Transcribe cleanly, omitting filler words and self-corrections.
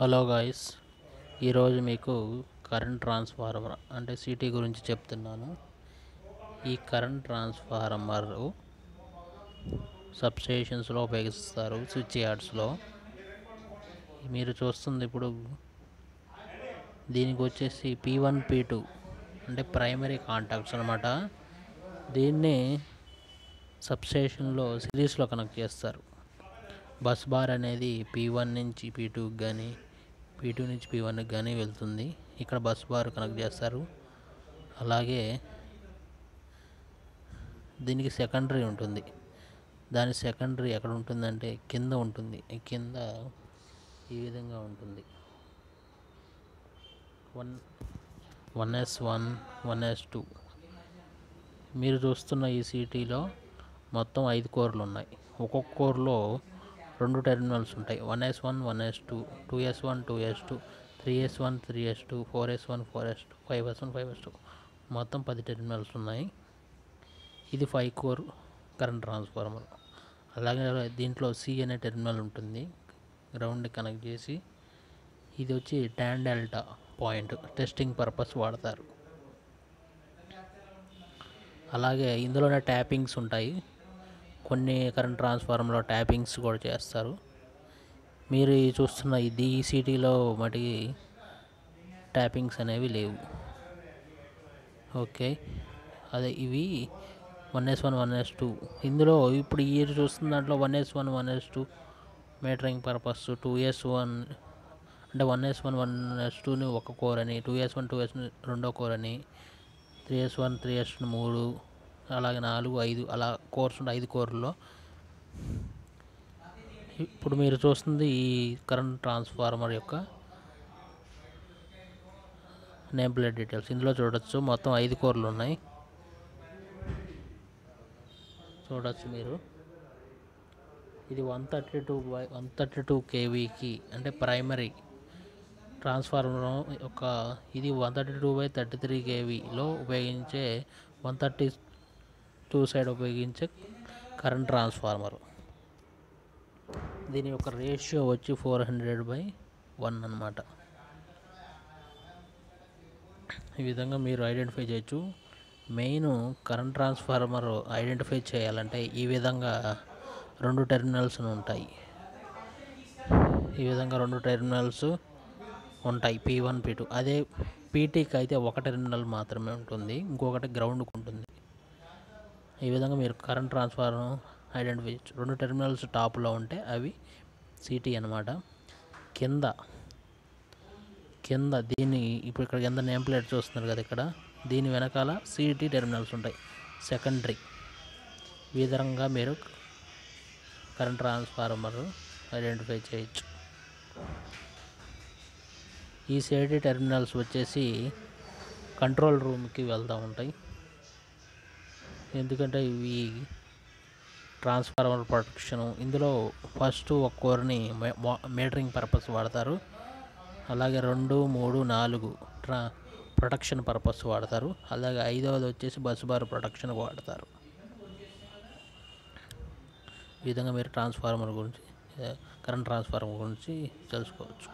Hello guys, ఈరోజు మీకు current transformer అంటే సిటీ గురించి చెప్తున్నాను. ఈ కరెంట్ ట్రాన్స్ఫార్మర్ సబ్స్టేషన్స్లో ఉపయోగిస్తారు, స్విచ్ యార్డ్స్లో. మీరు చూస్తుంది ఇప్పుడు దీనికి వచ్చేసి P1 P2 అంటే ప్రైమరీ కాంటాక్ట్స్ అనమాట. దీన్ని సబ్స్టేషన్లో సిరీస్లో కనెక్ట్ చేస్తారు. బస్ బార్ అనేది P1 నుంచి P2కి కానీ P2 నుంచి P1కి కానీ వెళ్తుంది. ఇక్కడ బస్ బార్ కనెక్ట్ చేస్తారు. అలాగే దీనికి సెకండరీ ఉంటుంది. దాని సెకండరీ ఎక్కడ ఉంటుందంటే కింద ఉంటుంది. కింద ఈ విధంగా ఉంటుంది. 1S1 1S2. మీరు చూస్తున్న ఈ సిటీలో మొత్తం 5 కోర్లు ఉన్నాయి. ఒక్కొక్క కోర్లో 2 టెర్మినల్స్ ఉంటాయి. 1S1 1S2 2S1 2S2 3S1 3S2 4S1 4S2 5S1 5S2 మొత్తం 10 టెర్మినల్స్ ఉన్నాయి. ఇది 5 కోర్ కరెంట్ ట్రాన్స్ఫార్మర్. అలాగే దీంట్లో C అనే టెర్మినల్ ఉంటుంది, గ్రౌండ్ కనెక్ట్ చేసి. ఇది వచ్చి tan delta point testing purpose వాడతారు. అలాగే ఇందులోనే ట్యాపింగ్స్ ఉంటాయి. కొన్ని కరెంట్ ట్రాన్స్ఫార్మర్లో ట్యాపింగ్స్ కూడా చేస్తారు. మీరు చూస్తున్న ఈ సిటీలో మటుకి ట్యాపింగ్స్ అనేవి లేవు. ఓకే, అదే ఇవి 1S1 1S2. ఇందులో ఇప్పుడు ఈ చూస్తున్న దాంట్లో 1S1 1S2 metering purpose, 2S1 అంటే 1S1 1S2ని ఒక కోర్ అని, 2S1 2S రెండో కోర్ అని, 3S1 3S2 3, అలాగే 4 5 అలా కోర్స్ ఉంటాయి. 5 కోర్లలో ఇప్పుడు మీరు చూస్తుంది ఈ కరెంట్ ట్రాన్స్ఫార్మర్ యొక్క నేమ్ ప్లేట్ డీటెయిల్స్. ఇందులో చూడొచ్చు మొత్తం 5 కోర్లు ఉన్నాయి. చూడొచ్చు మీరు. ఇది 132 kVకి అంటే ప్రైమరీ ట్రాన్స్ఫార్మర్ యొక్క ఇది 132/33 kVలో ఉపయోగించే 132 సైడ్ ఉపయోగించే కరెంట్ ట్రాన్స్ఫార్మర్. దీని యొక్క రేషియో వచ్చి 400/1 అన్నమాట. ఈ విధంగా మీరు ఐడెంటిఫై చేయొచ్చు. మెయిన్ కరెంట్ ట్రాన్స్ఫార్మర్ ఐడెంటిఫై చేయాలంటే ఈ విధంగా 2 టెర్మినల్స్ ఉంటాయి. ఈ విధంగా 2 టెర్మినల్స్ ఉంటాయి, P1 P2. అదే పీటీకి అయితే ఒక టెర్మినల్ మాత్రమే ఉంటుంది, ఇంకొకటి గ్రౌండ్కి ఉంటుంది. ఈ విధంగా మీరు కరెంట్ ట్రాన్స్ఫార్మర్ ఐడెంటిఫై చేయొచ్చు. 2 టెర్మినల్స్ టాప్లో ఉంటే అవి సిటీ అన్నమాట. కింద దీన్ని ఇప్పుడు ఇక్కడ కింద నేమ్ ప్లేట్ చూస్తున్నారు కదా, ఇక్కడ దీని వెనకాల సిటీ టెర్మినల్స్ ఉంటాయి, సెకండరీ. ఈ విధంగా మీరు కరెంట్ ట్రాన్స్ఫార్మర్ ఐడెంటిఫై చేయొచ్చు. ఈ సిటీ టెర్మినల్స్ వచ్చేసి కంట్రోల్ రూమ్కి వెళ్తూ ఉంటాయి. ఎందుకంటే ఇవి ట్రాన్స్ఫార్మర్ ప్రొటెక్షన్. ఇందులో ఫస్ట్ ఒక కోర్ని మీటరింగ్ పర్పస్ వాడతారు. అలాగే 2 3 4 ప్రొటెక్షన్ పర్పస్ వాడతారు. అలాగే 5వది వచ్చేసి బస్ బార్ ప్రొటెక్షన్ వాడతారు. ఈ విధంగా మీరు కరెంట్ ట్రాన్స్ఫార్మర్ గురించి తెలుసుకోవచ్చు.